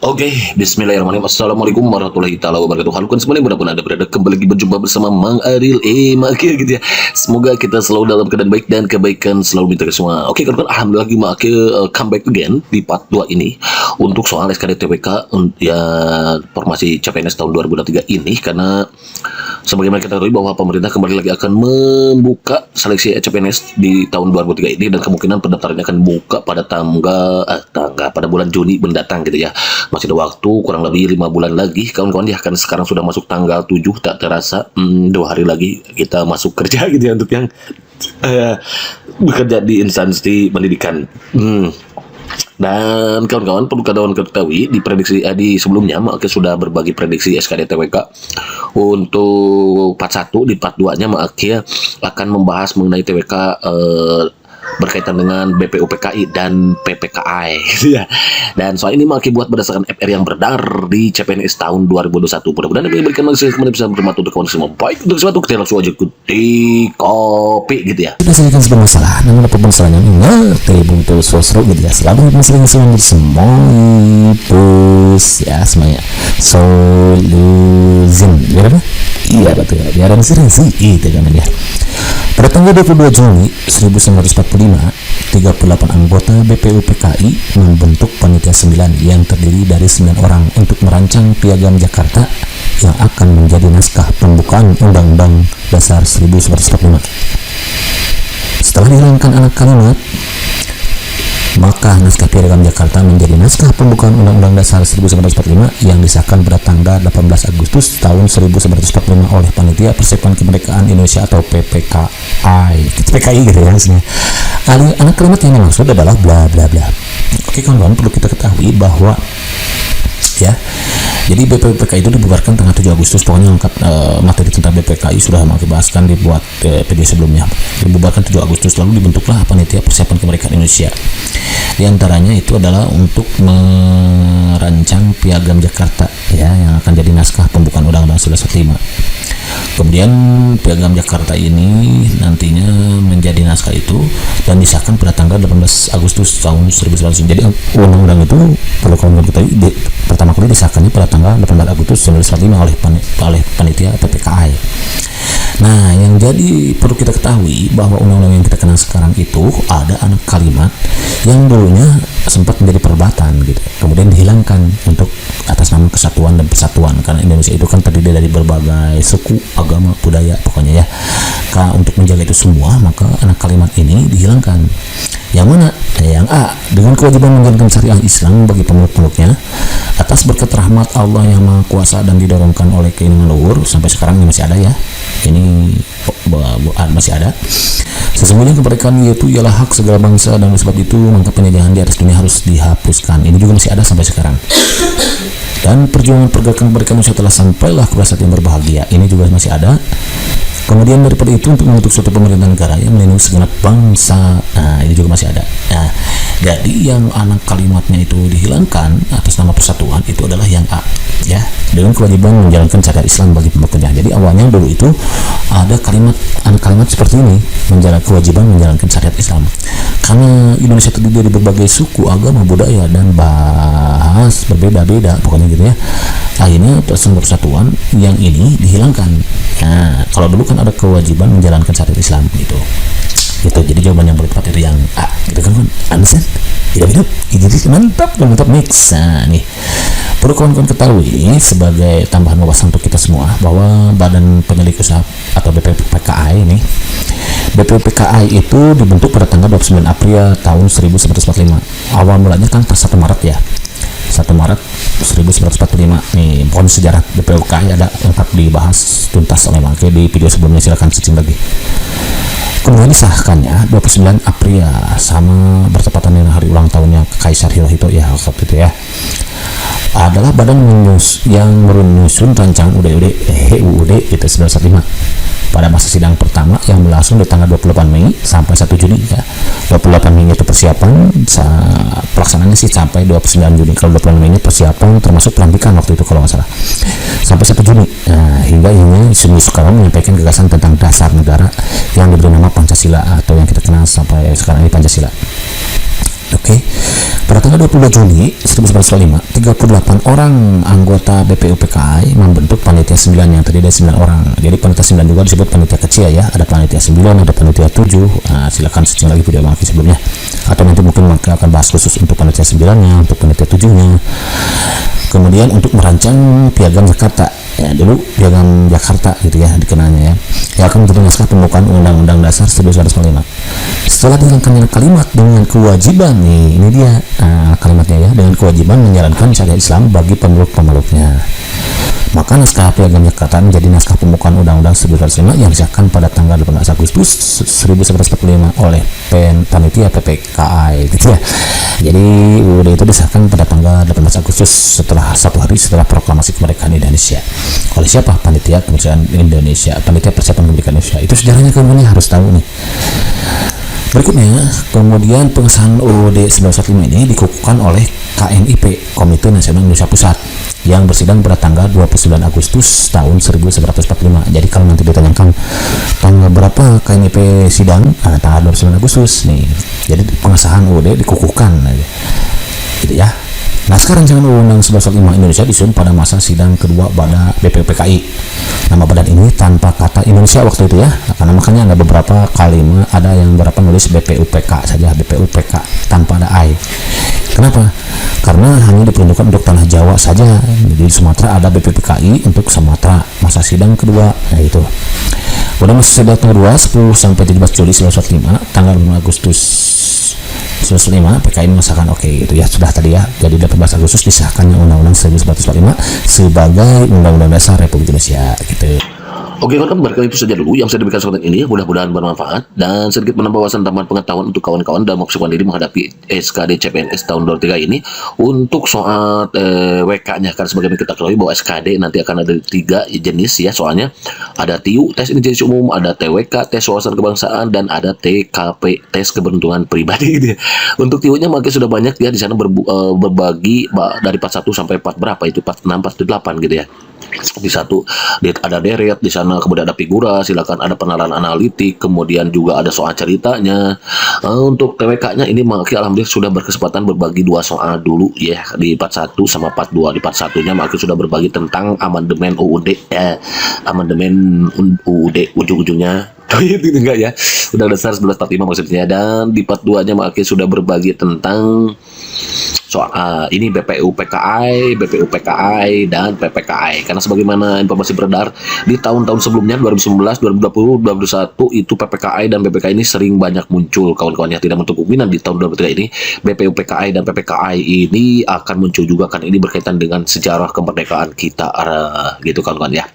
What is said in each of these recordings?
Oke, bismillahirrahmanirrahim. Assalamualaikum warahmatullahi taala wabarakatuh. Halo kan semuanya, mudah-mudahan Anda berada kembali lagi berjumpa bersama Mang Aril Makir gitu ya. Semoga kita selalu dalam keadaan baik dan kebaikan selalu minta ke semua. Oke, kan alhamdulillah lagi Makir comeback again di part 2 ini untuk soal SKDTPK ya formasi CPNS tahun 2023 ini, karena sebagaimana kita ketahui bahwa pemerintah kembali lagi akan membuka seleksi CPNS di tahun 2023 ini, dan kemungkinan pendaftarannya akan buka pada pada bulan Juni mendatang gitu ya. Masih ada waktu kurang lebih 5 bulan lagi kawan-kawan ya, kan sekarang sudah masuk tanggal 7, tak terasa 2 hari lagi kita masuk kerja gitu ya, untuk yang bekerja di instansi pendidikan. Dan kawan-kawan perlu kawan ketahui di prediksi di sebelumnya Mak sudah berbagi prediksi SKDTPK untuk part 1. Di part 2 nya Mak akan membahas mengenai TWK berkaitan dengan BPUPKI dan PPKI gitu ya. Dan soal ini Maki buat berdasarkan FR yang beredar di CPNS tahun 2021. Mudah-mudahan ini memberikan maksimal kemudian bisa bermanfaat untuk kawan semua. Baik, untuk sesuatu kita langsung aja ikuti kopi gitu ya. Kita selesaikan sebuah masalah, namun apapun masalahnya ngerti buntu sosro gitu ya. Selalu sering bersama bus ya, semuanya solution biar apa? Iya betul ya, biar ada sih itu kan ya. Pada tanggal 22 Juni 1945, 38 anggota BPUPKI membentuk Panitia 9 yang terdiri dari 9 orang untuk merancang Piagam Jakarta yang akan menjadi naskah pembukaan Undang-Undang Dasar 1945. Setelah dihilangkan anak kalimat, maka naskah Piagam Jakarta menjadi naskah pembukaan Undang-Undang Dasar 1945 yang disahkan pada tanggal 18 Agustus tahun 1945 oleh Panitia Persiapan Kemerdekaan Indonesia atau PPKI gitu ya maksudnya. Anak kalimat yang dimaksud adalah bla bla bla. Oke kawan-kawan, perlu kita ketahui bahwa ya, jadi BPUPKI itu dibubarkan tanggal 7 Agustus. Pokoknya materi tentang BPKI sudah dibahaskan dibuat video sebelumnya. Dibubarkan 7 Agustus, lalu dibentuklah Panitia Persiapan Kemerdekaan Indonesia. Di antaranya itu adalah untuk merancang Piagam Jakarta ya, yang akan jadi naskah pembukaan Undang-Undang 1945. Kemudian Piagam Jakarta ini nantinya menjadi naskah itu dan disahkan pada tanggal 18 Agustus tahun 1945. Jadi undang-undang itu perlu kawan-kawan ketahui pertama kali disahkannya pada tanggal 18 Agustus 1945 oleh panitia PPKI. Nah, yang jadi perlu kita ketahui bahwa undang-undang yang kita kenal sekarang itu ada anak kalimat yang dulunya sempat menjadi perdebatan gitu, kemudian dihilangkan untuk atas nama kesatuan dan persatuan, karena Indonesia itu kan terdiri dari berbagai suku, agama, budaya pokoknya ya. Untuk menjaga itu semua, maka anak kalimat ini dihilangkan. Yang mana? Yang A, dengan kewajiban menjalankan syariah Islam bagi pemeluk-pemeluknya atas berkat rahmat Allah yang Maha Kuasa dan didorongkan oleh keinginan luhur. Sampai sekarang ini masih ada ya, ini masih ada. Sesungguhnya kemerdekaan yaitu ialah hak segala bangsa, dan oleh sebab itu maka penjajahan di atas dunia harus dihapuskan. Ini juga masih ada sampai sekarang. Dan perjuangan pergerakan kemerdekaan Indonesia telah sampailah kepada saat yang berbahagia. Ini juga masih ada. Kemudian daripada itu untuk membentuk suatu pemerintahan negara yang melindungi segenap bangsa. Nah, ini juga masih ada. Nah, jadi yang anak kalimatnya itu dihilangkan atas nama persatuan itu adalah yang A ya, dengan kewajiban menjalankan syariat Islam bagi pemeluknya. Jadi awalnya dulu itu ada anak kalimat seperti ini, kewajiban menjalankan syariat Islam. Karena Indonesia terdiri dari berbagai suku, agama, budaya dan bahasa berbeda-beda pokoknya gitu ya. Akhirnya atas nama persatuan yang ini dihilangkan. Nah, kalau dulu kan ada kewajiban menjalankan syariat Islam gitu. Jadi jawaban yang paling tepat itu yang A gitu kan, understand? Hidup jadi mantap mix. Nah nih, perlu kawan-kawan ketahui sebagai tambahan wawasan untuk kita semua bahwa Badan Penyelidik Usaha atau BPUPKI ini, BPUPKI itu dibentuk pada tanggal 29 April tahun 1945. Awal mulanya kan pas 1 Maret ya, 1 Maret 1945 nih. Pohon sejarah BPUPKI ada lengkap dibahas tuntas oleh Mangke di video sebelumnya, silakan searching lagi. Kemudian disahkannya 29 April sama bertepatan dengan hari ulang tahunnya Kaisar Hirohito ya waktu itu ya. Adalah badan yang menyusun rancangan UUD itu 1945 pada masa sidang pertama yang berlangsung di tanggal 28 Mei sampai 1 Juni ya. 28 Mei itu persiapan, pelaksanaannya sih sampai 29 Juni. Kalau 28 Mei ini persiapan termasuk pelantikan waktu itu kalau nggak salah, sampai 1 Juni. Nah, hingga ini Soekarno menyampaikan gagasan tentang dasar negara yang diberi nama Pancasila atau yang kita kenal sampai sekarang ini Pancasila. Oke. Pada tanggal 22 Juli 1945, 38 orang anggota BPUPKI membentuk panitia 9 yang terdiri dari 9 orang. Jadi panitia 9 juga disebut panitia kecil ya. Ada panitia 9, ada panitia 7. Nah, silakan searching lagi video Maki sebelumnya. Atau nanti mungkin Maki akan bahas khusus untuk panitia 9-nya, untuk panitia 7-nya. Kemudian untuk merancang Piagam Jakarta. Ya, dulu Piagam Jakarta gitu ya dikenalnya ya. Yang akan menjadi naskah pembukaan Undang-Undang Dasar 1945. Setelah dilengkapi kalimat dengan kewajiban nih, ini dia kalimatnya ya, dengan kewajiban menjalankan syariat Islam bagi pemeluk-pemeluknya. Maka naskah Piagam Jakarta menjadi naskah pembukaan Undang-Undang 1945 yang disahkan pada tanggal 18 Agustus 1945 oleh panitia PPKI gitu ya. Jadi UUD itu disahkan pada tanggal 18 Agustus setelah 1 hari setelah proklamasi kemerdekaan Indonesia. Oleh siapa? Panitia Kemerdekaan Indonesia, Panitia Persiapan Kemerdekaan Indonesia. Itu sejarahnya kemudian harus tahu nih. Berikutnya, kemudian pengesahan UUD 1945 ini dikukuhkan oleh KNIP, Komite Nasional Indonesia Pusat, yang bersidang pada tanggal 29 Agustus tahun 1945. Jadi kalau nanti ditanyakan tanggal berapa KNIP sidang, tanggal 29 Agustus nih. Jadi pengesahan UUD dikukuhkan gitu ya. Naskah rancangan Undang-Undang 1945 Indonesia disusun pada masa sidang kedua pada BPUPKI. Nama badan ini tanpa kata Indonesia waktu itu ya, karena makanya ada beberapa kalimat, ada yang berapa nulis BPUPK saja, BPUPK tanpa ada I. Kenapa? Karena hanya diperuntukkan untuk tanah Jawa saja. Di Sumatera ada BPUPKI untuk Sumatera masa sidang kedua. Nah itu. Pada masa sidang kedua 10 sampai 17 Juli 1945, tanggal 5 Agustus 1945 PKI mengesahkan gitu ya, sudah tadi ya. Jadi 18 Agustus disahkannya Undang-Undang 1945 sebagai Undang-Undang Dasar Republik Indonesia gitu. Oke, kawan-kawan, barangkali itu saja dulu yang saya diberikan konten ini. Mudah-mudahan bermanfaat dan sedikit menambah wawasan tambahan pengetahuan untuk kawan-kawan dalam mempersiapkan diri menghadapi SKD CPNS tahun 23 ini. Untuk soal WK-nya, kan sebagaimana kita ketahui bahwa SKD nanti akan ada 3 jenis ya. Soalnya ada TIU, tes intelijensi umum, ada TWK, tes wawasan kebangsaan, dan ada TKP, tes keberuntungan pribadi gitu ya. Untuk TIU-nya makin sudah banyak ya, di sana berbagi dari part 1 sampai part berapa itu, part 6, part 8 gitu ya. Di satu ada deret di sana, kemudian ada figura, silakan ada penalaran analitik, kemudian juga ada soal ceritanya. Untuk TWK-nya ini Maki alhamdulillah sudah berkesempatan berbagi 2 soal dulu ya, di part 1 sama part 2. Di part 1-nya Maki sudah berbagi tentang amandemen UUD amandemen UUD ujung-ujungnya itu enggak ya, Undang Dasar 1945 maksudnya. Dan di part 2-nya Maki sudah berbagi tentang soal ini BPUPKI, dan PPKI. Karena sebagaimana informasi beredar di tahun-tahun sebelumnya 2019, 2020, 2021 itu PPKI dan BPKI ini sering banyak muncul kawan-kawannya. Tidak menutup kemungkinan di tahun 2023 ini BPUPKI dan PPKI ini akan muncul juga, kan ini berkaitan dengan sejarah kemerdekaan kita gitu kawan-kawan ya.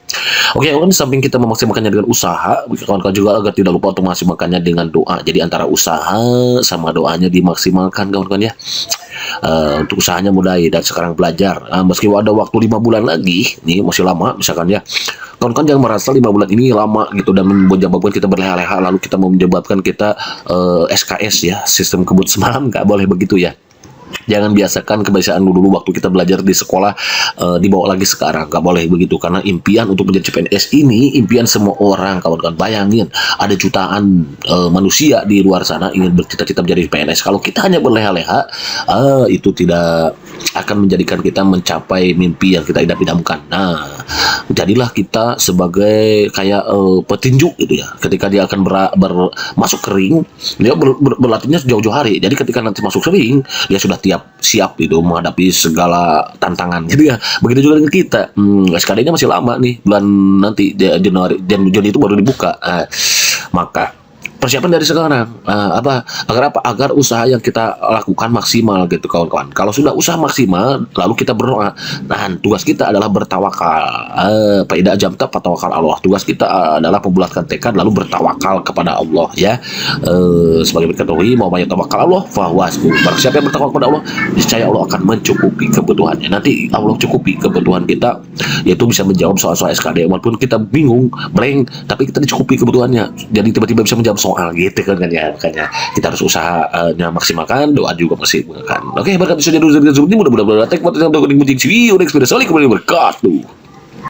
Oke, kan di samping kita memaksimalkannya dengan usaha, kawan-kawan juga agar tidak lupa untuk memaksimalkannya dengan doa. Jadi antara usaha sama doanya dimaksimalkan kawan-kawan ya. Untuk usahanya mulai dan sekarang belajar, meski ada waktu 5 bulan lagi nih, masih lama misalkan ya. Kawan-kawan jangan merasa 5 bulan ini lama gitu dan menyebabkan kita berleha-leha lalu kita mau menyebabkan kita SKS ya, sistem kebut semalam. Nggak boleh begitu ya. Jangan biasakan kebiasaan dulu waktu kita belajar di sekolah dibawa lagi sekarang. Gak boleh begitu, karena impian untuk menjadi CPNS ini impian semua orang kawan-kawan. Bayangin ada jutaan manusia di luar sana ingin bercita-cita menjadi PNS. Kalau kita hanya berleha-leha, itu tidak akan menjadikan kita mencapai mimpi yang kita idam-idamkan. Nah, jadilah kita sebagai kayak petinju gitu ya. Ketika dia akan masuk ke ring, dia berlatihnya jauh-jauh hari. Jadi ketika nanti masuk ke ring, dia sudah siap itu menghadapi segala tantangan gitu ya. Begitu juga dengan kita. SKD-nya masih lama nih, bulan nanti Juni itu baru dibuka. Maka persiapan dari sekarang agar usaha yang kita lakukan maksimal gitu kawan-kawan. Kalau sudah usaha maksimal lalu kita berdoa. Nah, tugas kita adalah bertawakal. Faida jamta fatawakal Allah. Tugas kita adalah membulatkan tekad lalu bertawakal kepada Allah ya. Sebagai diketahui, mau banyak tawakal Allah fahuwa hasbuh. Barang siapa yang bertawakal kepada Allah, niscaya Allah akan mencukupi kebutuhannya. Nanti Allah cukupi kebutuhan kita, yaitu bisa menjawab soal-soal SKD walaupun kita bingung, blank, tapi kita dicukupi kebutuhannya. Jadi tiba-tiba bisa menjawab soal gitu kan ya. Makanya kita harus usahanya maksimalkan, doa juga maksimalkan. Oke, berkat bisa jadi mudah-mudahan berkata. Assalamualaikum warahmatullahi wabarakatuh.